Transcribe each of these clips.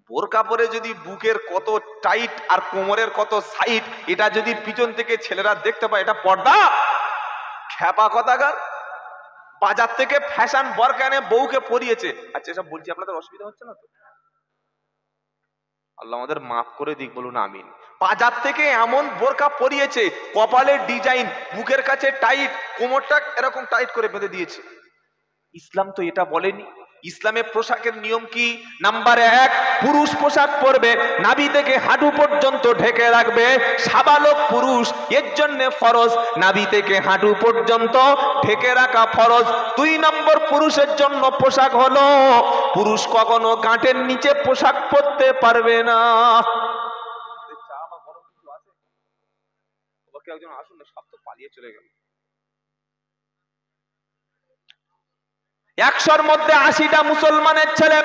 বোরকা পরে যদি বুকের কত টাইট আর কোমরের কত সাইড এটা যদি পিছন থেকে ছেলেরা দেখতে পায়, এটা পর্দা? খ্যাপা কথাকার। বাজার থেকে ফ্যাশন বোরকা এনে বউকে পরিয়েছে। আচ্ছা, এসব বলছি আপনাদের অসুবিধা হচ্ছে না তো? আল্লাহ আমাদের মাফ করে দিক, বলুন আমিন। বাজার থেকে এমন বোরকা পরিয়েছে, কপালের ডিজাইন, বুকের কাছে টাইট, কোমরটা এরকম টাইট করে বেঁধে দিয়েছে। ইসলাম তো এটা বলেনি। ইসলামের পোশাকের নিয়ম কি? নাম্বার 1, পুরুষ পোশাক পরবে, নাভি থেকে হাঁটু পর্যন্ত ঢেকে রাখবে। সাবালক পুরুষ, এর জন্য ফরজ নাভি থেকে হাঁটু পর্যন্ত ঢেকে রাখা ফরজ। 2 নম্বর, পুরুষের জন্য পোশাক হলো, পুরুষ কখনো গাঁটের নিচে পোশাক পরতে পারবে না। চা বা গরম কিছু আছে? ওকে একজন আসুন না, সব তো পালিয়ে চলে গেল। 100-র মধ্যে 80টা মুসলমানের ছেলে,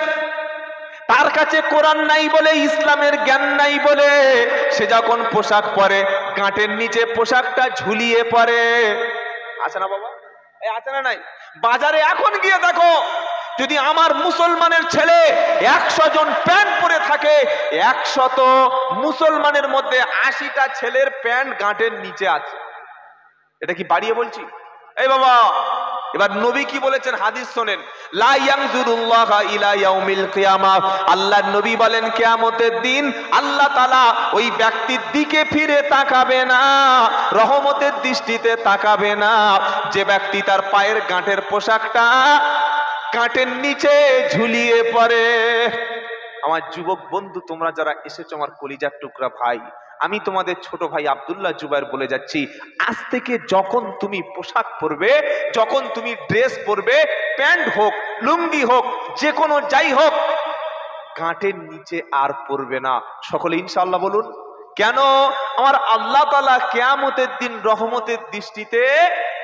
তার কাছে কোরআন নাই বলে, ইসলামের জ্ঞান নাই বলে, সে যখন পোশাক পরে গাঁটের নিচে পোশাকটা ঝুলিয়ে পরে। আছে না বাবা? এই আছে না নাই? বাজারে এখন গিয়ে দেখো, যদি আমার মুসলমানের ছেলে 100 জন প্যান্ট পরে থাকে, 100 মুসলমানের মধ্যে 80টা ছেলের প্যান্ট গাঁটের নিচে আছে। এটা কি বাড়িয়ে বলছি? এই বাবা, এবার নবী কি বলেছেন হাদিস শোনেন। লা ইয়ানজুরুল্লাহু ইলা ইয়াউমিল কিয়ামাহ, আল্লাহর নবী বলেন কিয়ামতের দিন আল্লাহ তাআলা ওই ব্যক্তির দিকে ফিরে তাকাবে না, রহমতের দৃষ্টিতে তাকাবে না, যে ব্যক্তি তার পায়ের গাঁটের পোশাকটা গাঁটের নিচে ঝুলিয়ে পড়ে। আমার যুবক বন্ধু, তোমরা যারা এসেছো আমার কলিজার টুকরা ভাই, আমি তোমাদের ছোট ভাই আব্দুল্লাহ জুবায়ের বলে যাচ্ছি, আজ থেকে যখন তুমি পোশাক পরবে, যখন তুমি ড্রেস পরবে, প্যান্ট হোক লুঙ্গি হোক যে কোনো যাই হোক, গাঁটের নিচে আর পরবে না। সকলে ইনশাআল্লাহ বলুন। কেন? আমার আল্লাহ তাআলা কিয়ামতের দিন রহমতের দৃষ্টিতে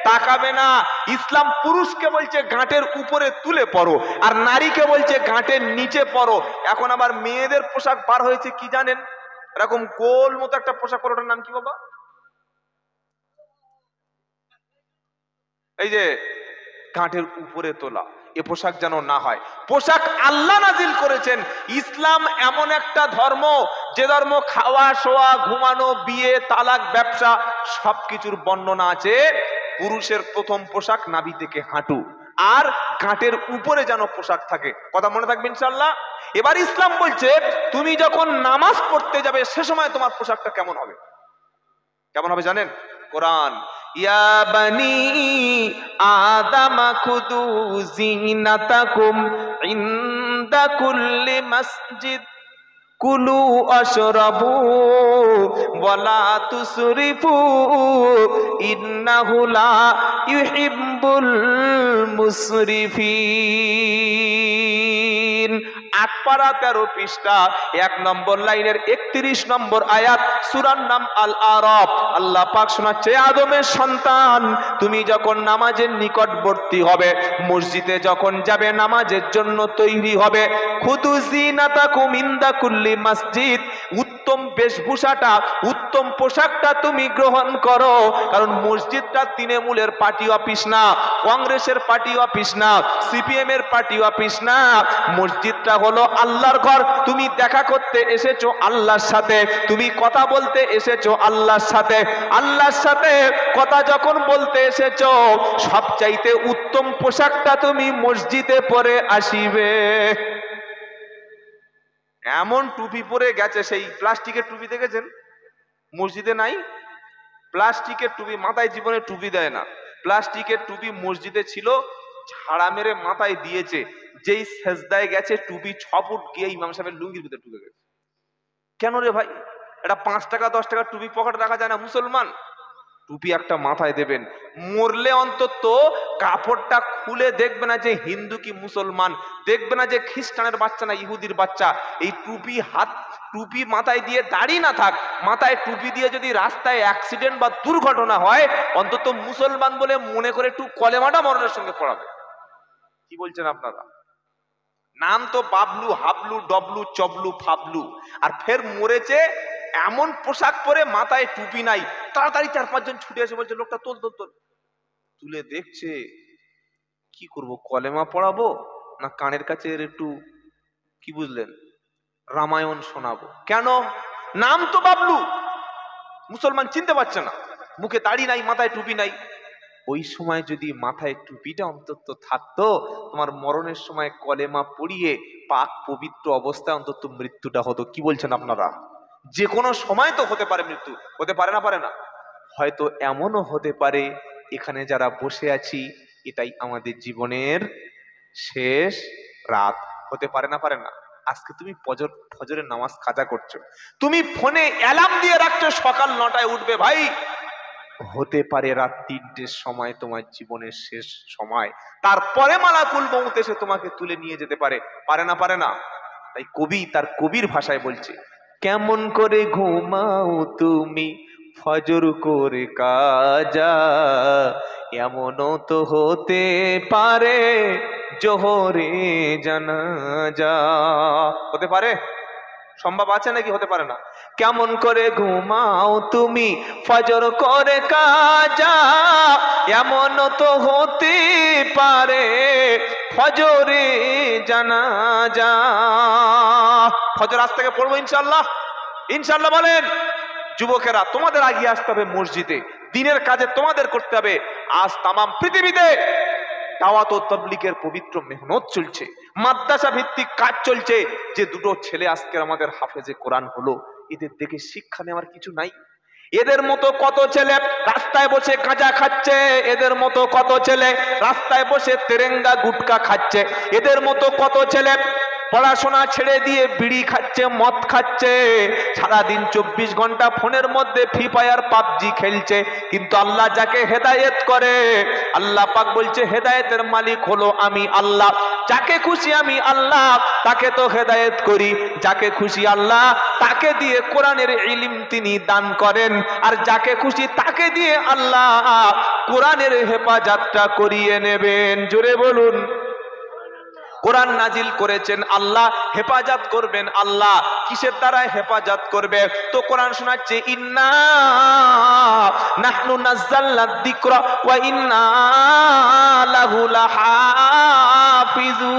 তাকাবে না। ইসলাম পুরুষকে বলছে গাঁটের উপরে তুলে পরো, আর নারীকে বলছে গাঁটের নিচে পরো। এখন আবার মেয়েদের পোশাক বার হয়েছে কি জানেন? এরকম গোল মতো একটা পোশাক পরে, ওটার নাম কি বাবা? এই যে গাঁটের উপরে তোলা, এ পোশাক যেন না হয়। পোশাক আল্লাহ নাজিল করেছেন। ইসলাম এমন একটা ধর্ম, যে ধর্ম খাওয়া শোয়া ঘুমানো বিয়ে তালাক ব্যবসা সবকিছুর বর্ণনা আছে। পুরুষের প্রথম পোশাক নাভি থেকে হাঁটু, আর গাঁটের উপরে যেন পোশাক থাকে। কথা মনে থাকবে ইনশাআল্লাহ। এবার ইসলাম বলছে তুমি যখন নামাজ পড়তে যাবে সে সময় তোমার পোশাকটা কেমন হবে? কেমন হবে জানেন? কোরআন, ইয়া বানি আদামা খুদু জিনাতাকুম ইনদা কুল্লি মসজিদ কুলু আশরাবু ওয়ালা তুসরিফু ইন্নাহু লা ইউহিব্বুল মুসরিফিন। 8 পারা 13 পৃষ্ঠা 1 নম্বর লাইনের 31 নম্বর আয়াত, সূরার নাম আল আরাফ। আল্লাহ পাক শোনাচ্ছে, আদমের সন্তান, তুমি যখন নামাজের নিকটবর্তী হবে, মসজিদে যখন যাবে, নামাজের জন্য তৈরি হবে, খুদু জিনাতাকুম ইনদা কুল্লি মসজিদ, উত্তম বেশভূষাটা উত্তম পোশাকটা তুমি গ্রহণ করো। কারণ মসজিদটা তৃণমূলের পার্টি অফিস না, কংগ্রেসের পার্টি অফিস না, সিপিএম এর পার্টি অফিস না। মসজিদটা হলো আল্লাহর ঘর। তুমি দেখা করতে এসেছো আল্লাহর সাথে, তুমি কথা বলতে এসেছো আল্লাহর সাথে, আল্লাহর সাথে কথা যখন বলতে এসেছো, সবচাইতে উত্তম পোশাকটা তুমি মসজিদে পরে আসিবে। এমন টুপি পরে গেছে, সেই প্লাস্টিকের টুপি দেখেছেন? মসজিদে নাই প্লাস্টিকের টুপি, মাথায় জীবনে টুপি দেয় না। প্লাস্টিকের টুপি মসজিদে ছিল, ঝাড়া মেরে মাথায় দিয়েছে, যেই সেজদায় গেছে টুপি 6 ফুট গিয়ে ইমাম সাহেবের লুঙ্গির ভিতরে ঢুকে গেছে। কেন রে ভাই? এটা 5 টাকা 10 টাকা টুপি পকেটে রাখা যায় না? মুসলমান টুপি একটা মাথায় দেবেন, মরলে অন্তত কাপড়টা খুলে দেখবে না যে হিন্দু কি মুসলমান, দেখবে না যে খ্রিস্টানের বাচ্চা না ইহুদির বাচ্চা। এই টুপি মাথায় দিয়ে দাঁড়িয়ে না থাক, মাথায় টুপি দিয়ে যদি রাস্তায় অ্যাক্সিডেন্ট বা দুর্ঘটনা হয়, অন্তত মুসলমান বলে মনে করে একটু কলেমাটা মরণের সঙ্গে পড়াবে। কি বলছেন আপনারা? নাম তো বাবলু হাবলু ডবলু চবলু ফাবলু, আর ফের মরেছে এমন পোশাক পরে, মাথায় টুপি নাই। তাড়াতাড়ি 4-5 জন ছুটে এসে বলছে, লোকটা তোল তোল তোল। তুলে দেখছে, কি করব, কলেমা পড়াবো না কানের কাছে একটু, কি বুঝলেন, রামায়ণ শোনাবো। কেন? নাম তো বাবলু, মুসলমান চিনতে পারছে না, মুখে দাড়ি নাই, মাথায় টুপি নাই। ওই সময় যদি মাথায় টুপিটা অন্তত থাকতো, তোমার মরণের সময় কলেমা পড়িয়ে পাক পবিত্র অবস্থায় অন্তত মৃত্যুটা হতো। কি বলছেন আপনারা? যে কোনো সময় তো হতে পারে মৃত্যু, হতে পারে না? পারে না? হয়তো এমনও হতে পারে এখানে যারা বসে আছি এটাই আমাদের জীবনের শেষ রাত। হতে পারে না? পারে না? আজকে তুমি ফজরের নামাজ কাজা করছো, তুমি ফোনে অ্যালার্ম দিয়ে রাখছো সকাল 9টায় উঠবে, ভাই হতে পারে রাত 3টের সময় তোমার জীবনের শেষ সময়, তারপরে মালাকুল মউত এসে তোমাকে তুলে নিয়ে যেতে পারে। পারে না? পারে না? তাই কবি তার কবির ভাষায় বলছে, কেমন করে ঘুমাও তুমি ফজর করে কাজা, এমনও তো হতে পারে জোহরে জানাজা। হতে পারে? সম্ভব আছে নাকি? হতে পারে না? কেমন করে ঘুমাও তুমি ফজর করে কাজা, এমনও তো হতে পারে ফজরে জানাজা। ফজর আজ থেকে পড়বো ইনশাআল্লাহ, ইনশাআল্লাহ বলেন। যুবকেরা তোমাদের আগিয়ে আসতে হবে মসজিদে, দিনের কাজে তোমাদের করতে হবে। আজ তামাম পৃথিবীতে দাওয়াত ও তাবলীগের পবিত্র মেহনত চলছে, মাদ্রাসা ভিত্তিক কাজ চলছে। যে দুটো ছেলে আজকে আমাদের হাফেজে কোরআন হলো, এদের দেখে শিক্ষা নেওয়ার কিছু নাই? এদের মতো কত ছেলে রাস্তায় বসে গাঁজা খাচ্ছে, এদের মতো কত ছেলে রাস্তায় বসে তেরেঙ্গা গুটকা খাচ্ছে, এদের মতো কত ছেলে পড়াশোনা ছেড়ে দিয়ে বিড়ি খাচ্ছে, মদ খাচ্ছে, সারাদিন 24 ঘন্টা ফোনের মধ্যে ফ্রি ফায়ার পাবজি খেলছে। কিন্তু আল্লাহ যাকে হেদায়েত করে, আল্লাহ পাক বলছে হেদায়েতের মালিক হলো আমি আল্লাহ। যাকে খুশি আমি আল্লাহ তাকে তো হেদায়েত করি, যাকে খুশি আল্লাহ তাকে দিয়ে কোরআনের ইলম তিনি দান করেন, আর যাকে খুশি তাকে দিয়ে আল্লাহ কোরআনের হেফাজতটা করিয়ে নেবেন। জোরে বলুন। কোরআন নাজিল করেছেন আল্লাহ, হেফাজত করবেন আল্লাহ। কিসের দ্বারা হেফাজত করবে? তো কোরআন শোনাচ্ছে, ইন্না নাহনু নাযালনা যিকরা ওয়া ইন্না লাহু লাহাফিজুন।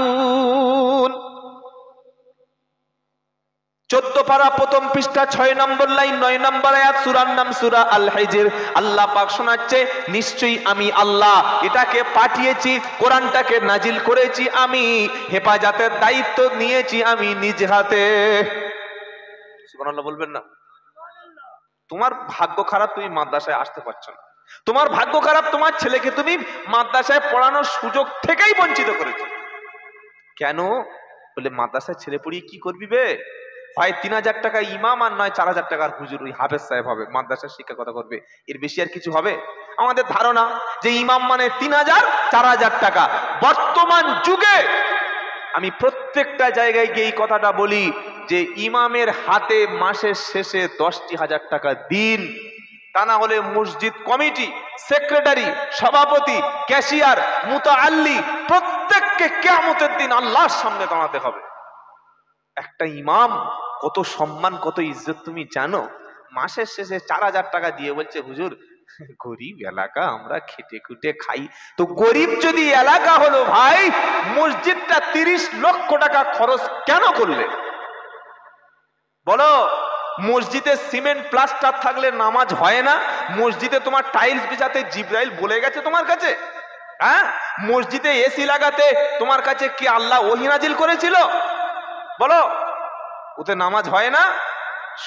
14 পারা প্রথম পৃষ্ঠা 6 নম্বর লাইন 9 নম্বর আয়াত, সূরার নাম সূরা আল হিজর। আল্লাহ পাক শোনাচ্ছে, নিশ্চয়ই আমি আল্লাহ এটাকে পাঠিয়েছি, কোরআনটাকে নাজিল করেছি আমি, হেফাজতের দায়িত্ব নিয়েছি আমি নিজ হাতে। সুবহানাল্লাহ বলবেন না? তোমার ভাগ্য খারাপ তুমি মাদ্রাসায় আসতে পারছো না, তোমার ভাগ্য খারাপ তোমার ছেলেকে তুমি মাদ্রাসায় পড়ানোর সুযোগ থেকেই বঞ্চিত করেছো। কেন? বলে মাদ্রাসায় ছেলে পড়িয়ে কি করবি বে? হয় 3000 টাকা ইমাম, আর নয় 4000 টাকার হুজুর, ওই হাফেজ সাহেব হবে, মাদ্রাসার শিক্ষা কথা করবে, এর বেশি আর কিছু হবে? আমাদের ধারণা যে ইমাম মানে 3000 4000 টাকা। বর্তমান যুগে আমি প্রত্যেকটা জায়গায় গিয়ে এই কথাটা বলি যে ইমামের হাতে মাসের শেষে 10,000 টাকা দিন, তা না হলে মসজিদ কমিটি, সেক্রেটারি, সভাপতি, ক্যাশিয়ার, মুতাআল্লি প্রত্যেককে কিয়ামতের দিন আল্লাহর সামনে দাঁড়াতে হবে। একটা ইমাম কত সম্মান, কত ইজ্জত তুমি জানো? মাসের শেষে 4000 টাকা দিয়ে বলছে হুজুর গরিব এলাকা, আমরা খেটে খুটে খাই। তো গরিব যদি এলাকা হলো ভাই, মসজিদটা 30 লক্ষ টাকা খরচ কেন করলে বলো? মসজিদে সিমেন্ট প্লাস্টার থাকলে নামাজ হয় না? মসজিদে তোমার টাইলস বিছাতে জিবরাইল বলে গেছে তোমার কাছে? হ্যাঁ, মসজিদে এসি লাগাতে তোমার কাছে কি আল্লাহ ওহী নাজিল করেছিল? বলো, ওতে নামাজ হয় না?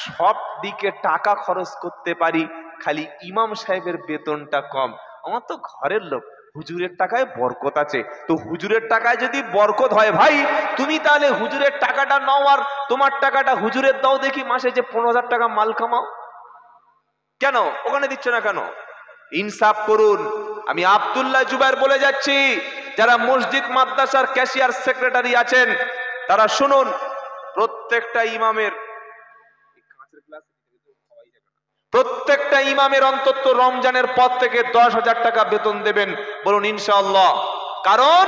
সব দিকে টাকা খরচ করতে পারি, খালি ইমাম সাহেবের বেতনটা কম। আমার তো ঘরের লোক, হুজুরের টাকায় বরকত আছে। তো হুজুরের টাকায় যদি বরকত হয় ভাই, তুমি তাহলে হুজুরের টাকাটা নাও আর তোমার টাকাটা হুজুরের দাও, দেখি মাসে যে 15,000 টাকা মাল কামাও। কেন ওখানে দিচ্ছ না কেন? ইনসাফ করুন। আমি আব্দুল্লাহ জুবাইর বলে যাচ্ছি, যারা মসজিদ মাদ্রাসার ক্যাশিয়ার, সেক্রেটারি আছেন তারা শুনুন, প্রত্যেকটা ইমামের অন্তত রমজানের পর থেকে 10,000 টাকা বেতন দেবেন। বলুন ইনশাআল্লাহ। কারণ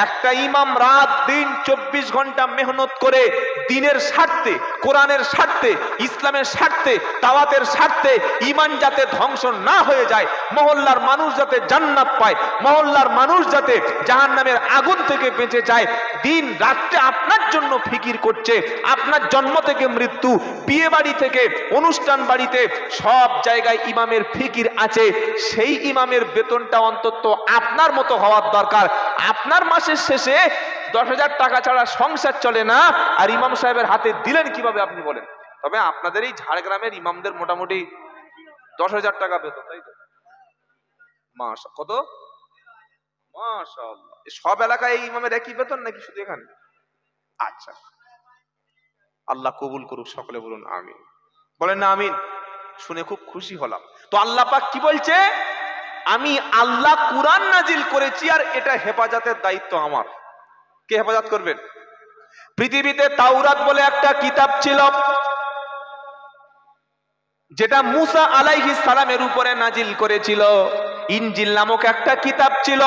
একটা ইমাম রাত দিন 24 ঘন্টা মেহনত করে দ্বীনের স্বার্থে, কোরআনের স্বার্থে, ইসলামের স্বার্থে, দাওয়াতের স্বার্থে, ঈমান যাতে ধ্বংস না হয়ে যায়, মহল্লার মানুষ যাতে জান্নাত পায়, মহল্লার মানুষ যাতে জাহান্নামের আগুন থেকে বেঁচে যায়, দিন রাত্রে আপনার জন্য ফিকির করছে। আপনার জন্ম থেকে মৃত্যু, বিয়ে বাড়ি থেকে অনুষ্ঠান বাড়িতে সব জায়গায় ইমামের ফিকির আছে। সেই ইমামের বেতনটা অন্তত আপনার মতো হওয়ার দরকার। আপনার মাসের শেষে 10,000 টাকা ছাড়া সংসার চলে না, আর ইমাম সাহেবের হাতে দিলেন কিভাবে আপনি বলেন? তবে আপনাদের এই ঝাড়গ্রামের ইমামদের মোটামুটি 10,000 টাকা বেতন, তাই তো? মাশা কত? মাশাআল্লাহ। সব এলাকায় এই ইমামের একই বেতন নাকি শুধু এখানে? আচ্ছা, আল্লাহ কবুল করুক, সকলে বলুন আমিন। বলেন না আমিন? শুনে খুব খুশি হলাম। তো আল্লাহ পাক কি বলছে? আমি আল্লাহ কুরআন নাজিল করেছি, আর এটা হেফাজতের দায়িত্ব আমার। কে হেফাজত করবেন? পৃথিবীতে তাওরাত বলে একটা কিতাব ছিল, যেটা মুসা আলাইহিস সালামের উপরে নাজিল করেছিল। ইনজিল নামক একটা কিতাব ছিল,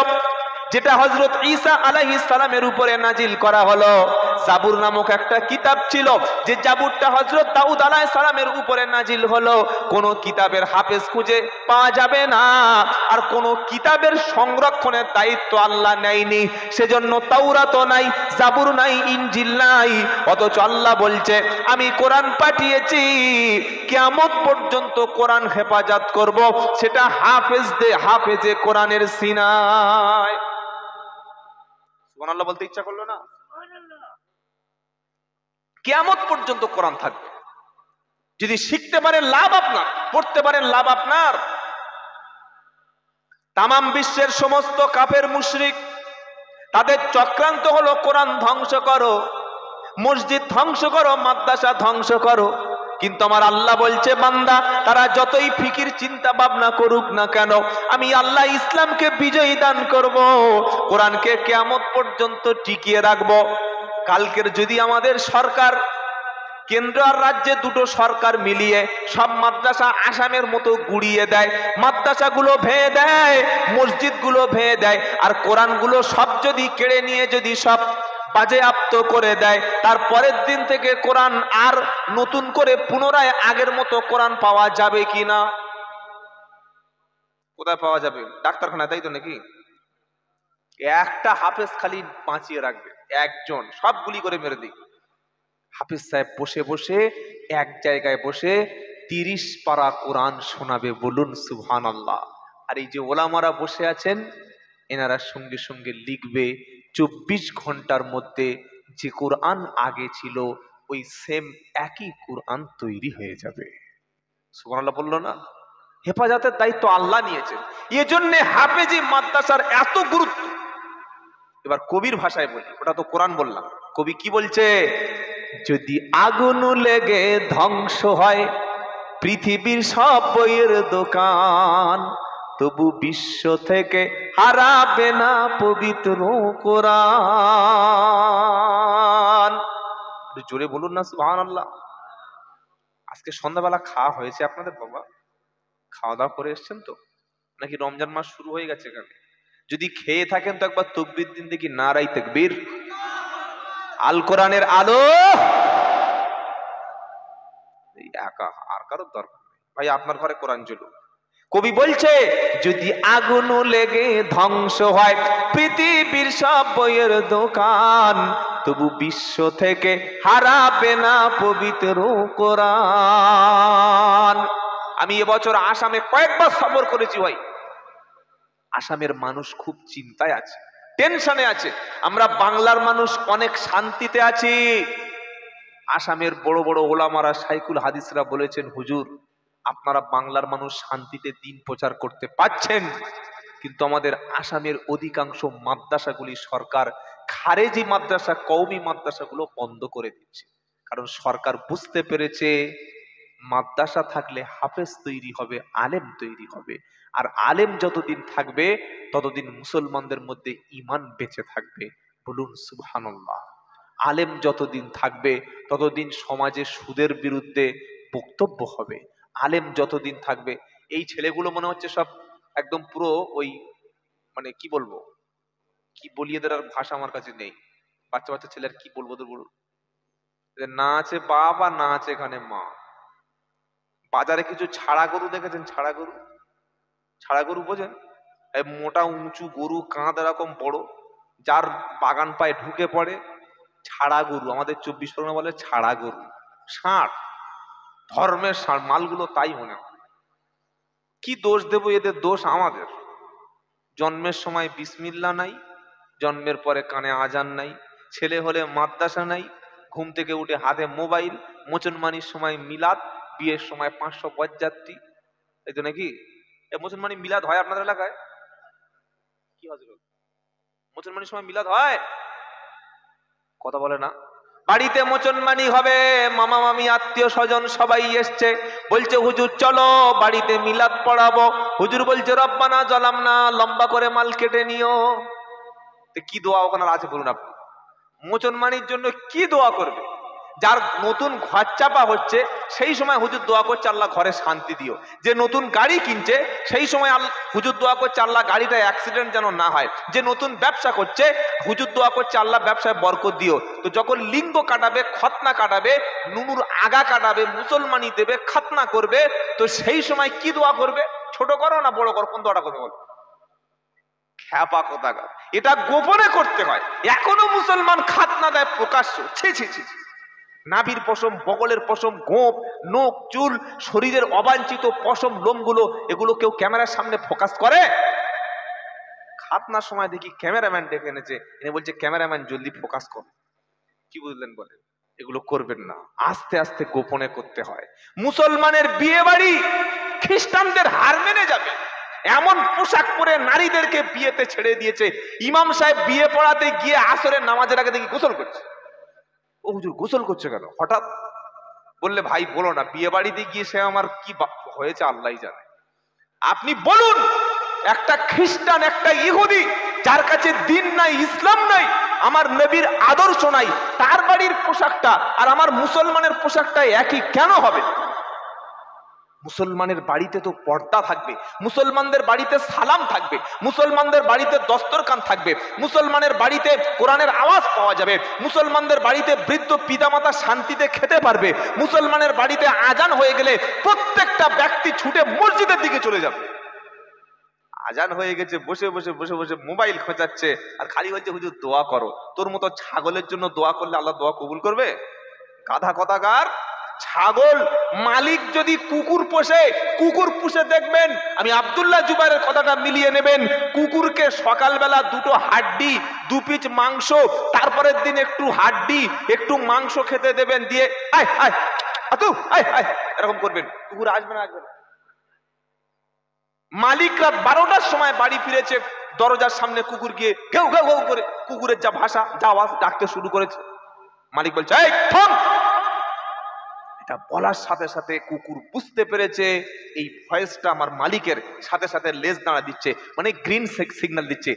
যেটা হযরত ঈসা আলাইহিস সালামের উপরে নাজিল করা হলো। জাবুর নামক একটা কিতাব ছিল, যে জাবুরটা হযরত দাউদ আলাইহিস সালামের উপরে নাজিল হলো। কোন কিতাবের হাফেজ খুঁজে পাওয়া যাবে না, আর কোন কিতাবের সংরক্ষণের দায়িত্ব আল্লাহ নেয়নি। সেজন্য তাওরাতও নাই, জাবুর নাই, ইনজিল নাই। অথচ আল্লাহ বলছে আমি কোরআন পাঠিয়েছি, কিয়ামত পর্যন্ত কোরআন হেফাজত করব, সেটা হাফেজে কোরআনের সিনায়। সুবহানাল্লাহ বলতে ইচ্ছা করলো না? কিয়ামত পর্যন্ত কোরআন থাকবে। যদি শিখতে পারেন লাভ আপনার, পড়তে পারেন লাভ আপনার। তামাম বিশ্বের সমস্ত কাফের মুশরিক, তাদের চক্রান্ত হলো কোরআন ধ্বংস করো, মসজিদ ধ্বংস করো, মাদ্রাসা ধ্বংস করো। কিন্তু আমার আল্লাহ বলছে বান্দা, তারা যতই ফিকির চিন্তা ভাবনা করুক না কেন, আমি আল্লাহ ইসলামকে বিজয়ী দান করব, কোরআনকে কিয়ামত পর্যন্ত টিকিয়ে রাখবো। কালকের যদি আমাদের সরকার, কেন্দ্র আর রাজ্যে দুটো সরকার মিলিয়ে সব মাদ্রাসা আসামের মতো গুড়িয়ে দেয়, মাদ্রাসাগুলো ভেঙে দেয়, মসজিদগুলো ভেঙে দেয়, আর কোরআনগুলো সব যদি কেড়ে নিয়ে যদি সব বাজেয়াপ্ত করে দেয়, তার পরের দিন থেকে কোরআন আর নতুন করে পুনরায় আগের মতো কোরআন পাওয়া যাবে কিনা? কোথায় পাওয়া যাবে? ডাক্তারখানায়, তাই তো নাকি? একটা হাফেজ খালি বাঁচিয়ে রাখবে, একজন, সব গুলি করে মেরে দিই। হাফেজ সাহেব বসে বসে এক জায়গায় বসে 30 পারা কোরআন শোনাবে, বলুন সুবহানাল্লাহ। আর এই যে ওলামারা বসে আছেন, এনারা সঙ্গে সঙ্গে লিখবে 24 ঘন্টার মধ্যে যে কোরআন আগে ছিল ওই সেম একই কোরআন তৈরি হয়ে যাবে। সুবহানাল্লাহ বললো না? হেফাজতের দায়িত্ব আল্লাহ নিয়েছেন, এজন্য হাফেজি মাদ্রাসার এত গুরুত্ব। এবার কবির ভাষায় বলি, ওটা তো কোরআন বললাম, কবি কি বলছে? যদি আগুন লেগে ধ্বংস হয় পৃথিবীর সব বইয়ের দোকান, তবু বিশ্ব থেকে হারাবে না পবিত্র কোরআন। জোরে বলুন না সুবহানাল্লাহ। আজকে সন্ধ্যাবেলা খাওয়া হয়েছে আপনাদের? বাবা খাওয়া দাওয়া করে এসছেন তো, নাকি রমজান মাস শুরু হয়ে গেছে এখানে? যদি খেয়ে থাকেন তো একবার তাকবীর দিন দেখি, নারাই তাকবীর। আল কোরআনের আলো একা, আর কারোর দরকার নেই ভাই, আপনার ঘরে কোরআন জ্বলুক। কবি বলছে যদি আগুন লেগে ধ্বংস হয় পৃথিবীর সব বইয়ের দোকান, তবু বিশ্ব থেকে হারাবে না পবিত্র কোরআন। আমি এবছর আসামে কয়েকবার সফর করেছি ভাই। আসামের মানুষ খুব চিন্তায় আছে, টেনশনে আছে। আমরা বাংলার মানুষ অনেক শান্তিতে আছি। আসামের বড় বড় ওলামারা, শাইখুল হাদিসরা বলেছেন, হুজুর আপনারা বাংলার মানুষ শান্তিতে দিন প্রচার করতে পারছেন, কিন্তু আমাদের আসামের অধিকাংশ মাদ্রাসাগুলি সরকার খারেজি মাদ্রাসা, কওমি মাদ্রাসাগুলো বন্ধ করে দিচ্ছে। কারণ সরকার বুঝতে পেরেছে মাদ্রাসা থাকলে হাফেজ তৈরি হবে, আলেম তৈরি হবে, আর আলেম যতদিন থাকবে ততদিন মুসলমানদের মধ্যে ঈমান বেঁচে থাকবে, বলুন সুবহানাল্লাহ। আলেম যতদিন থাকবে ততদিন সমাজে সুদের বিরুদ্ধে বক্তব্য হবে। আলেম যতদিন থাকবে, এই ছেলেগুলো মনে হচ্ছে সব একদম পুরো ওই, মানে কি বলবো, কি বলি, এদের আর ভাষা আমার কাছে নেই। বাচ্চা বাচ্চা ছেলের কি বলবো, তো বলুন, না আছে বাপ আর না আছে এখানে মা। বাজারে কিছু ছাড়া গরু দেখেছেন? ছাড়া গরু, ছাড়া গরু বোঝেন? মোটা উঁচু গরু, কাঁধ এরকম বড়, যার বাগান পায়ে ঢুকে পড়ে ছাড়া গরু, আমাদের 24 পরগনা বলে ছাড়া গরু, ষাঁড়, ধর্মের ষাঁড় মালগুলো তাই মনে হয়। কি দোষ দেব এদের? দোষ আমাদের। জন্মের সময় বিসমিল্লাহ নাই, জন্মের পরে কানে আজান নাই, ছেলে হলে মাদ্রাসা নাই, ঘুম থেকে উঠে হাতে মোবাইল, মুসলমানির সময় মিলাদ, বিয়ের সময় 500 বরযাত্রী। এই তো নাকি মুসলমানি মিলাদ হয় আপনাদের এলাকায়? কি হজরত, মুসলমানির সময় মিলাদ হয়? কথা বলে না। বাড়িতে মুসলমানি হবে, মামা মামি আত্মীয় স্বজন সবাই এসছে, বলছে হুজুর চলো বাড়িতে মিলাদ পড়াবো। হুজুর বলছে রব্বানা জালামনা, লম্বা করে মাল কেটে নিও। কি দোয়া ওখানে আছে বলুন আপনি? মুসলমানির জন্য কি দোয়া করবে? যার নতুন ঘর চাপা হচ্ছে সেই সময় হুজুর দোয়া করছে আল্লাহ ঘরে শান্তি দিও। যে নতুন গাড়ি কিনছে সেই সময় হুজুর দোয়া করছে আল্লাহ গাড়িটা অ্যাক্সিডেন্ট যেন না হয়। যে নতুন ব্যবসা করছে হুজুর দোয়া করছে আল্লাহ ব্যবসায় বরকত দিও। তো যখন লিঙ্গ কাটাবে, খতনা কাটাবে, নুনুর আগা কাটাবে, মুসলমানি দেবে, খাতনা করবে, তো সেই সময় কি দোয়া করবে? ছোট করো না বড় করো, কোন দোয়াটা করবে বলো? খ্যাপা কোথাকার, এটা গোপনে করতে হয়। এখনো মুসলমান খাতনা দেয় প্রকাশ্য। ছি ছি ছি। নাভির পশম, বগলের পশম, গোঁপ, নখ, চুল, শরীরের অবাঞ্ছিত পশম, লোমগুলো, এগুলো কেউ ক্যামেরার সামনে ফোকাস করে? খাতনার সময় দেখি ক্যামেরাম্যান ডেকে এনেছে, এনে বলছে ক্যামেরাম্যান জলদি ফোকাস কর। কি বুঝলেন বলে? এগুলো করবেন না, আস্তে আস্তে গোপনে করতে হয়। মুসলমানের বিয়ে বাড়ি খ্রিস্টানদের হার মেনে যাবে এমন পোশাক পরে নারীদেরকে বিয়েতে ছেড়ে দিয়েছে। ইমাম সাহেব বিয়ে পড়াতে গিয়ে আসরের নামাজের আগে দেখি গোসল করছে। ও হুজুর গোসল করছে কেন হঠাৎ? বললে ভাই বলো না, বিয়ে বাড়িতে গিয়ে সে আমার কি হয়েছে আল্লাহ জানে। আপনি বলুন, একটা খ্রিস্টান, একটা ইহুদি, যার কাছে দিন নাই, ইসলাম নাই, আমার নবীর আদর্শ নাই, তার বাড়ির পোশাকটা আর আমার মুসলমানের পোশাকটা একই কেন হবে? মুসলমানের বাড়িতে তো পর্দা থাকবে, মুসলমানদের বাড়িতে সালাম থাকবে, মুসলমানদের বাড়িতে দস্তরখান থাকবে, মুসলমানের বাড়িতে কোরআনের আওয়াজ পাওয়া যাবে, মুসলমানদের বাড়িতে বৃদ্ধ পিতামাতা শান্তিতে খেতে পারবে, মুসলমানের বাড়িতে আজান হয়ে গেলে প্রত্যেকটা ব্যক্তি ছুটে মসজিদের দিকে চলে যাবে। আজান হয়ে গেছে, বসে বসে বসে বসে মোবাইল খোঁচাচ্ছে আর খালি বলছে হুজুর দোয়া করো। তোর মতো ছাগলের জন্য দোয়া করলে আল্লাহ দোয়া কবুল করবে? গাধা কথাকার। ছাগল মালিক যদি কুকুর পোষে, কুকুর পুষে দেখবেন, আমি আব্দুল্লাহ জুবাইরের কথাটা মিলিয়ে নেবেন, কুকুরকে সকালবেলা দুটো হাড্ডি, 2 পিস মাংস, তারপরের দিন একটু হাড্ডি, একটু মাংস খেতে দেবেন, দিয়ে আয় আয় আতু আয় আয় এরকম করবেন, কুকুর আসবে না? আসবে না। মালিক রাত 12টার সময় বাড়ি ফিরেছে, দরজার সামনে কুকুর গিয়ে ঘেউ ঘেউ ঘেউ করে, কুকুরের যা ভাষা, যা আওয়াজ, ডাকতে শুরু করেছে। মালিক বলছে এই থাম। এটা বলার সাথে সাথে কুকুর বুঝতে পেরেছে এই ভয়েসটা আমার মালিকের, সাথে সাথে লেজ দাঁড়া দিচ্ছে, মানে গ্রিন সিগন্যাল দিচ্ছে,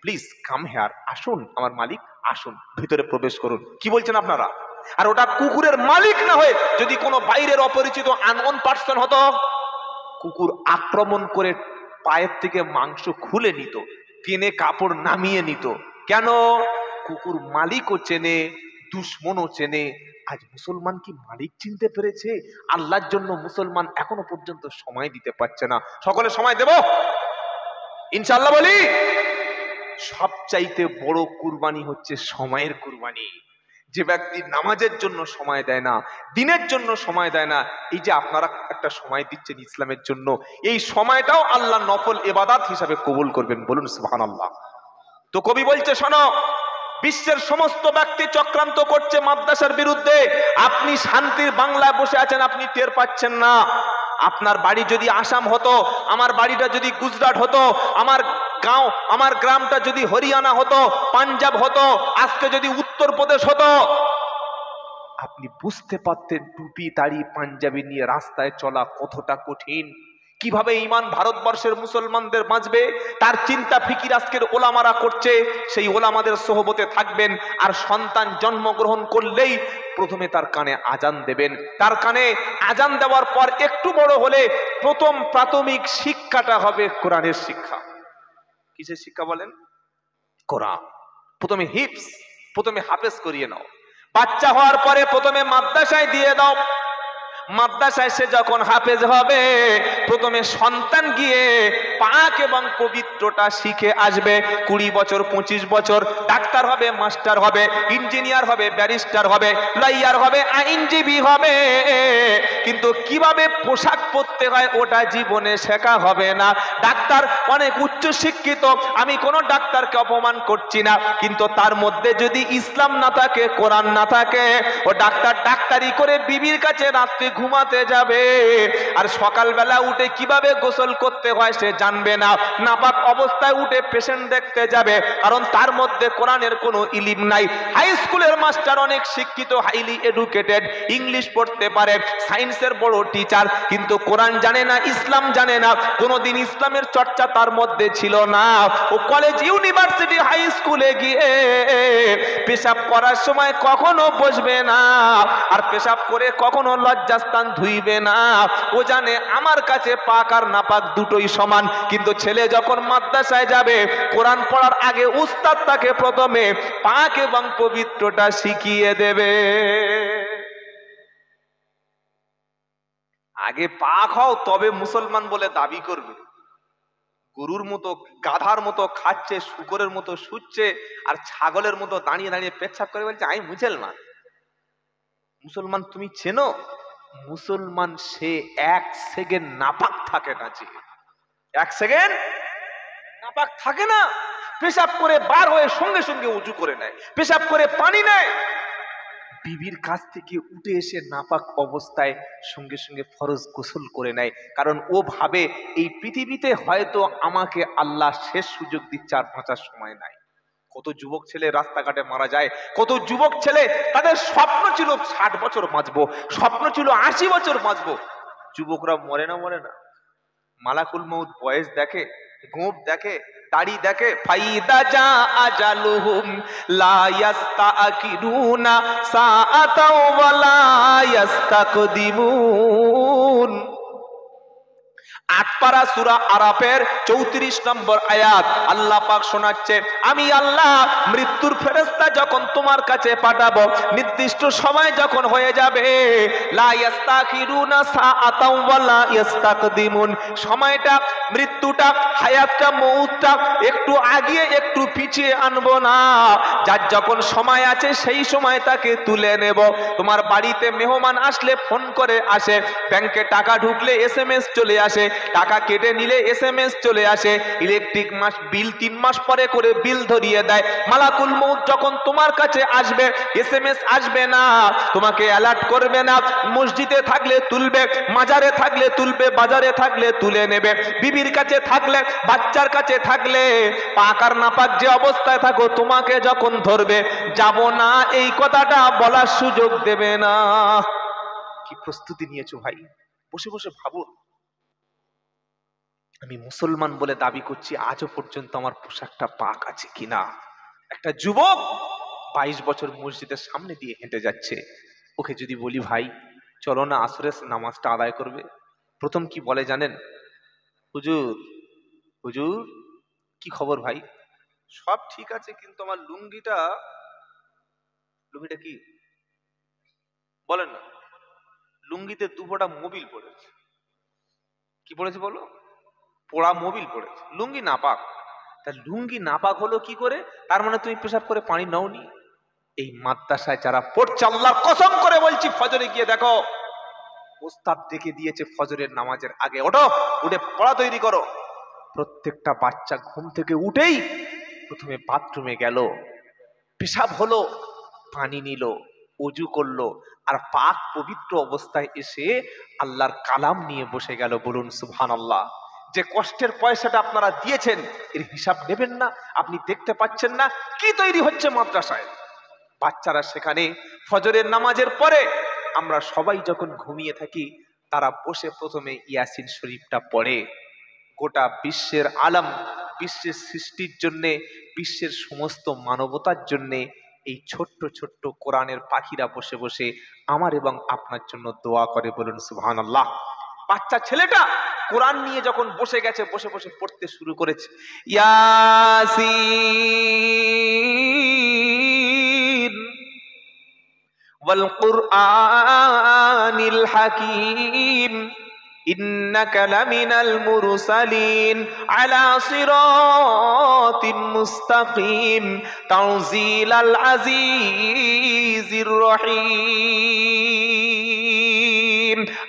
প্লিজ কাম হেয়ার, আসুন আমার মালিক, আসুন ভিতরে প্রবেশ করুন। কি বলছেন আপনারা? আর ওটা কুকুরের মালিক না হয়ে যদি কোনো বাইরের অপরিচিত আননোন পার্সন হতো, কুকুর আক্রমণ করে পায়ের থেকে মাংস খুলে নিত, টেনে কাপড় নামিয়ে নিত। কেন? কুকুর মালিকও চেনে, দুশ্মনও চেনে। আজ মুসলমান কি মালিক চিনতে পেরেছে? আল্লাহর জন্য মুসলমান এখনো পর্যন্ত সময় দিতে পারছে না। সকলে সময় দেব ইনশাআল্লাহ বলি। সবচাইতে বড় কুরবানি হচ্ছে সময়ের কুরবানি। যে ব্যক্তি নামাজের জন্য সময় দেয় না, দিনের জন্য সময় দেয় না, এই যে আপনারা একটা সময় দিচ্ছেন ইসলামের জন্য, এই সময়টাও আল্লাহ নফল ইবাদত হিসাবে কবুল করবেন, বলুন সুবহানাল্লাহ। তো কবি বলছে শোনো, বিশ্বের সমস্ত ব্যক্তি চক্রান্ত করছে মাদ্রাসার বিরুদ্ধে, আপনি শান্তির বাংলায় বসে আছেন, আপনি টের পাচ্ছেন না। আপনার বাড়ি যদি আসাম হতো, আমার বাড়িটা যদি গুজরাট হতো, আমার গ্রামটা যদি হরিয়ানা হতো, পাঞ্জাব হতো, আজকে যদি উত্তরপ্রদেশ হতো, আপনি বুঝতে পারতেন টুপি দাড়ি পাঞ্জাবি নিয়ে রাস্তায় চলা কতটা কঠিন। কিভাবে ঈমান ভারতবর্ষের মুসলমানদের বাঁচবে তার চিন্তা ফিকির আজকের ওলামারা করছে। সেই ওলামাদের সোহবতে থাকবেন, আর সন্তান জন্মগ্রহণ করলেই প্রথমে তার কানে আজান দেবেন। তার কানে আজান দেওয়ার পর একটু বড় হলে প্রথম প্রাথমিক শিক্ষাটা হবে কোরআনের শিক্ষা। কিসের শিক্ষা বলেন? কোরআন। প্রথমে হিফজ, প্রথমে হাফেজ করিয়ে নাও। বাচ্চা হওয়ার পরে প্রথমে মাদ্রাসায় দিয়ে দাও। মাদ্রাসায় সে যখন হাফেজ হবে, প্রথমে সন্তান গিয়ে পাক এবং পবিত্রটা শিখে আসবে। 20 বছর 25 বছর ডাক্তার হবে, মাস্টার হবে, ইঞ্জিনিয়ার হবে, ব্যারিস্টার হবে, লয়ার হবে, আইনজীবী হবে, কিন্তু কিভাবে পোশাক পরতে হয় ওটা জীবনে শেখা হবে না। ডাক্তার অনেক উচ্চ শিক্ষিত, আমি কোনো ডাক্তারকে অপমান করছি না, কিন্তু তার মধ্যে যদি ইসলাম না থাকে, কোরআন না থাকে, ও ডাক্তার ডাক্তারি করে বিবির কাছে রাত্রে ঘুমাতে যাবে, আর সকালবেলা উঠে কিভাবে গোসল করতে হয় সে জানবে না। নাপাক অবস্থায় উঠে পেশেন্ট দেখতে যাবে, কারণ তার মধ্যে কোরআনের কোনো ইলম নাই। হাই স্কুলের মাস্টার অনেক শিক্ষিত, হাইলি এডুকেটেড, ইংলিশ পড়তে পারে, সায়েন্সের বড় টিচার, কিন্তু কোরআন জানে না, ইসলাম জানে না, কোনোদিন ইসলামের চর্চা তার মধ্যে ছিল না। ও কলেজ, ইউনিভার্সিটি, হাই স্কুলে গিয়ে পেশাব করার সময় কখনো বসবে না, আর পেশাব করে কখনো লজ্জাস্থান ধুইবে না। ও জানে আমার কাছে পাক আর নাপাক দুটোই সমান। কিন্তু ছেলে যখন মাদ্রাসায় যাবে, কোরআন পড়ার আগে উস্তাদ তাকে প্রথমে পাক এবং পবিত্রটা শিখিয়ে দেবে। আগে পাক হও, তবে মুসলমান বলে দাবি করবে। গরুর মতো, গাধার মতো খাচ্ছে, শুকরের মতো শুচ্ছে, আর ছাগলের মতো দাঁড়িয়ে দাঁড়িয়ে পেচ্ছাপ করে বলছে আমি মুসলমান। মুসলমান তুমি চেনো? মুসলমান সে 1 সেকেন্ড নাপাক থাকে না, যে 1 সেকেন্ড নাপাক থাকে না। পেশাব করে বার হয়ে সঙ্গে সঙ্গে উজু করে নেয়, পেশাব করে পানি নেয়, বিবির কাছ থেকে উঠে এসে নাপাক অবস্থায় সঙ্গে সঙ্গে ফরজ গোসল করে নেয়। কারণ ও ভাবে এই পৃথিবীতে হয়তো আমাকে আল্লাহ শেষ সুযোগ দিচ্ছে, আর বাঁচার সময় নাই। কত যুবক ছেলে রাস্তাঘাটে মারা যায়, কত যুবক ছেলে তাদের স্বপ্ন ছিল 60 বছর বাঁচবো, স্বপ্ন ছিল 80 বছর বাঁচবো। যুবকরা মরে না, মরে না। মালাকুল মউত বয়স দেখে, গোঁপ দেখে, দাড়ি দেখে। ফাইদা জা আজালুহুম লা ইস্তাকিরুনা সাআতাও ওয়া লা ইস্তাকদিমুন। 8 পারা সূরা আরাফের 34 নম্বর আয়াত আল্লাহ পাক শোনাচ্ছে, আমি আল্লাহ মৃত্যুর ফেরেশতা যখন তোমার কাছে পাঠাবো, নির্দিষ্ট সময় যখন হয়ে যাবে, লা ইস্তাখিরুনা সাআতাও ওয়া লা ইস্তাকদিমুন, সময়টা, মৃত্যুটা, হায়াতটা, মউতটা একটু আগিয়ে একটু পিছিয়ে আনবো না। যার যখন সময় আছে সেই সময় তাকে তুলে নেব। তোমার বাড়িতে মেহমান আসলে ফোন করে আসে, ব্যাংকে টাকা ঢুকলে SMS চলে আসে, টাকা কেটে নিলে SMS চলে আসে, ইলেকট্রিক মাস বিল 3 মাস পরে করে বিল ধরিয়ে দেয়। মালাকুল মউত যখন তোমার কাছে আসবে, SMS আসবে না, তোমাকে অ্যালার্ট করবে না। মসজিদে থাকলে তুলবে, মাজারে থাকলে তুলবে, বাজারে থাকলে তুলে নেবে। বিবির কাছে থাকলে, বাচ্চার কাছে থাকলে, পাক আর নাপাক যে অবস্থায় থাকো, তোমাকে যখন ধরবে, যাব না এই কথাটা বলার সুযোগ দেবে না। কি প্রস্তুতি নিয়েছো ভাই? বসে বসে ভাবুন। আমি মুসলমান বলে দাবি করছি, আজও পর্যন্ত আমার পোশাকটা পাক আছে কিনা। একটা যুবক 22 বছর মসজিদের সামনে দিয়ে হেঁটে যাচ্ছে, ওকে যদি বলি ভাই চলো না আসরের নামাজটা আদায় করবে, প্রথম কি বলে জানেন? হুজুর, হুজুর কি খবর ভাই? সব ঠিক আছে, কিন্তু আমার লুঙ্গিটা কি বলেন না, লুঙ্গিতে 2 ফোঁটা মোবিল পড়েছে। কি পড়েছে বলো? পোড়া মোবিল পড়েছে। লুঙ্গি নাপাক। তা লুঙ্গি নাপাক হলো কি করে? তার মানে তুমি পেশাব করে পানি নাওনি। এই মাদ্রাসায় যারা পড়ছে, আল্লাহর কসম করে বলছি, ফজরে গিয়ে দেখো, ওস্তাদ ডেকে দিয়েছে ফজরের নামাজের আগে, ওঠো, উঠে পড়া তৈরি করো। প্রত্যেকটা বাচ্চা ঘুম থেকে উঠেই প্রথমে বাথরুমে গেল, পেশাব হলো, পানি নিল, ওযু করলো, আর পাক পবিত্র অবস্থায় এসে আল্লাহর কালাম নিয়ে বসে গেল। বলুন সুবহানাল্লাহ। যে কষ্টের পয়সাটা আপনারা দিয়েছেন, এর হিসাব নেবেন না? আপনি দেখতে পাচ্ছেন না কি তৈরি হচ্ছে মাদ্রাসায়? বাচ্চারা সেখানে ফজরের নামাজের পরে, আমরা সবাই যখন ঘুমিয়ে থাকি, তারা বসে প্রথমে ইয়াসিন শরীফটা পড়ে। গোটা বিশ্বের আলম, বিশ্বের সৃষ্টির জন্যে, বিশ্বের সমস্ত মানবতার জন্যে এই ছোট্ট ছোট্ট কোরআনের পাখিরা বসে বসে আমার এবং আপনার জন্য দোয়া করে। বলুন সুবহানাল্লাহ। বাচ্চা ছেলেটা কোরআন নিয়ে যখন বসে গেছে, বসে বসে পড়তে শুরু করেছে, ইয়াসিন ওয়াল কুরআনিল হাকীম ইন্নাকা লামিনাল মুরসালিন আলা সিরাতিম মুস্তাকিম তানজিলাল আজিজির রহিম।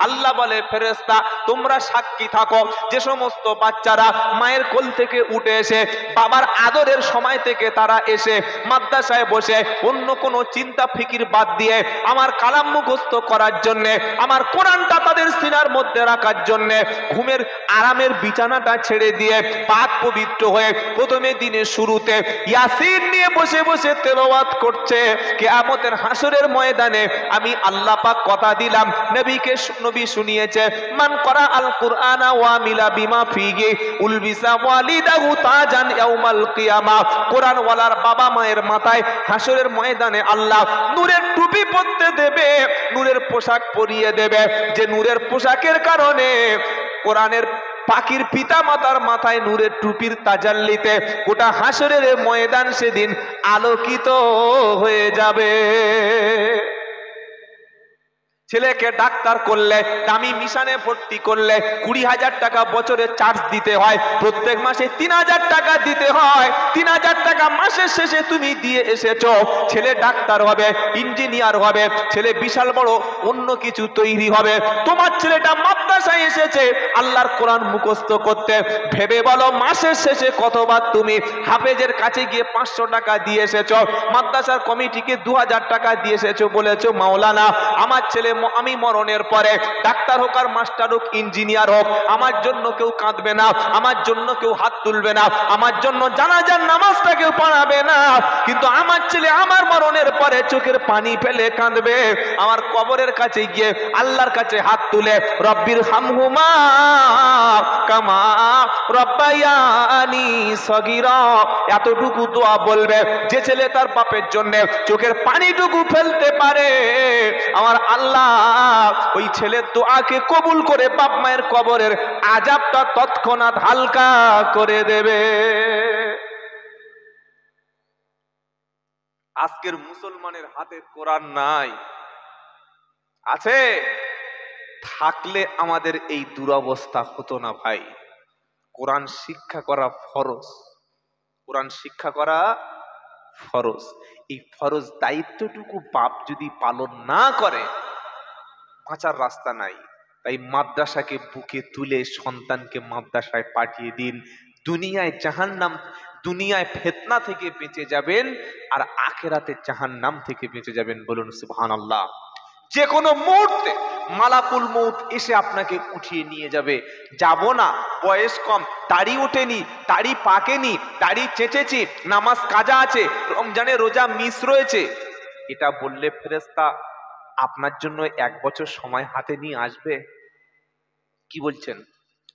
আল্লাহ বলে, ফেরেশতা তোমরা সাক্ষী থাকো, যে সমস্ত বাচ্চারা মায়ের কোল থেকে উঠে এসে বাবার আদরের সময় থেকে তারা এসে মাদ্রাসায় বসে অন্য কোনো চিন্তা ফিকির বাদ দিয়ে আমার কালাম মুখস্থ করার জন্যে, আমার কোরআনটা তাদের সিনার মধ্যে রাখার জন্যে ঘুমের আরামের বিছানাটা ছেড়ে দিয়ে পাক পবিত্র হয়ে প্রথমে দিনের শুরুতে ইয়াসিন নিয়ে বসে বসে তেলাওয়াত করছে, কিয়ামতের হাসরের ময়দানে আমি আল্লাহ পাক কথা দিলাম, নবী শুনিয়েছে, মান করা আল কুরআনা ওয়া মিলা বিমা ফিহি উলবিসা ওয়ালিদাহু তাজান ইয়াউমাল কিয়ামা। কোরআন ওয়ালার বাবা মায়ের মাথায় হাসরের ময়দানে আল্লাহ নূরের টুপি পরতে দেবে, নূরের পোশাক পরিয়ে দেবে, যে নূরের পোশাকের কারণে কোরআনের পাখির পিতা মাতার মাথায় নূরের টুপির তাজাল্লিতে গোটা হাসরের ময়দান সেদিন আলোকিত হয়ে যাবে। ছেলেকে ডাক্তার করলে, দামি মিশনে ভর্তি করলে 20,000 টাকা বছরে চার্জ দিতে হয়, প্রত্যেক মাসে 3,000 টাকা দিতে হয়। 3,000 টাকা মাসের শেষে তুমি দিয়ে এসেছো, ছেলে ডাক্তার হবে, ইঞ্জিনিয়ার হবে, ছেলে বিশাল বড় অন্য কিছু তৈরি হবে। তোমার ছেলেটা মাদ্রাসায় এসেছে আল্লাহর কোরআন মুখস্থ করতে, ভেবে বলো মাসের শেষে কতবার তুমি হাফেজের কাছে গিয়ে 500 টাকা দিয়ে এসেছো, মাদ্রাসার কমিটিকে 2,000 টাকা দিয়ে এসেছো, বলেছো মাওলানা আমার ছেলে আমি মরণের পরে ডাক্তার হোক আর মাস্টার হোক ইঞ্জিনিয়ার হোক আমার জন্য কেউ কাঁদবে না, আমার জন্য কেউ হাত তুলবে না, আমার জন্য জানাজার নামাজটা কেউ পড়াবে না, কিন্তু আমার ছেলে আমার মরণের পরে চোখের পানি ফেলে কাঁদবে, আমার কবরের কাছে গিয়ে আল্লাহর কাছে হাত তুলে রব্বির হামহুমা কামা রব্বায়ানি সগীরা এতটুকু দোয়া বলবে, যে ছেলে তার বাপের জন্য চোখের পানিটুকু ফেলতে পারে আমার আল্লাহ ওই ছেলের দোয়াকে কবুল করে বাপ মায়ের কবরের আযাবটা তৎক্ষণাৎ হালকা করে দেবে। আজকের মুসলমানের হাতে কোরআন নাই, আছে থাকলে আমাদের এই দুরবস্থা হতো না ভাই। কোরআন শিক্ষা করা ফরজ, কোরআন শিক্ষা করা ফরজ। এই ফরজ দায়িত্বটুকু বাপ যদি পালন না করে বাঁচার রাস্তা নাই। তাই মাদ্রাসাকে বুকে তুলে সন্তানকে মাদ্রাসায় পাঠিয়ে দিন, দুনিয়ায় জাহান্নাম, দুনিয়ায় ফিতনা থেকে বেঁচে যাবেন আর আখিরাতে জাহান্নাম থেকে বেঁচে যাবেন। বলুন সুবহানাল্লাহ। যে কোনো মুহূর্তে মালাকুল মউত এসে আপনাকে উঠিয়ে নিয়ে যাবে। যাব না, বয়স কম, দাড়ি ওঠেনি, দাড়ি পাকেনি, দাড়ি চেঁচেছি, নামাজ কাজা আছে, রমজানে রোজা মিস রয়েছে, এটা বললে ফেরেশতা আপনার জন্য 1 বছর সময় হাতে নিয়ে আসবে? কি বলছেন?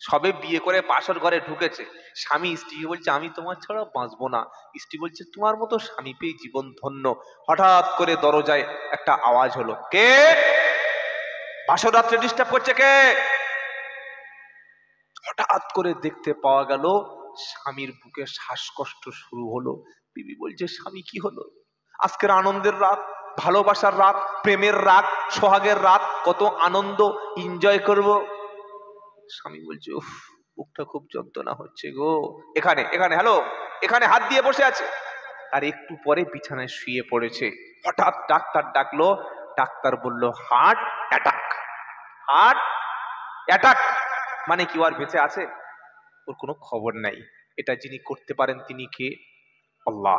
সবে বিয়ে করে বাসর ঘরে ঢুকেছে, স্বামী স্ত্রীকে বলছে আমি তোমার ছাড়া বাঁচবো না, স্ত্রী বলছে তোমার মতো স্বামী পেয়ে জীবন ধন্য। হঠাৎ করে দরজায় একটা আওয়াজ হলো, কে? বাসর রাত্রে ডিস্টার্ব করছে কে? হঠাৎ করে দেখতে পাওয়া গেল স্বামীর বুকে শ্বাসকষ্ট শুরু হলো। বিবি বলছে স্বামী কি হলো? আজকের আনন্দের রাত, ভালোবাসার রাত, প্রেমের রাত, সোহাগের রাত, কত আনন্দ এনজয় করব। স্বামী বলছে উফ বুকটা খুব যন্ত্রণা হচ্ছে গো। এখানে এখানে হ্যালো, এখানে হাত দিয়ে বসে আছে। আর একটু পরে বিছানায় শুয়ে পড়েছে। হঠাৎ ডাক্তার ডাকলো, ডাক্তার বলল হার্ট অ্যাটাক। হার্ট অ্যাটাক মানে কি আর বেঁচে আছে? ওর কোনো খবর নাই। এটা যিনি করতে পারেন তিনি কে? আল্লাহ।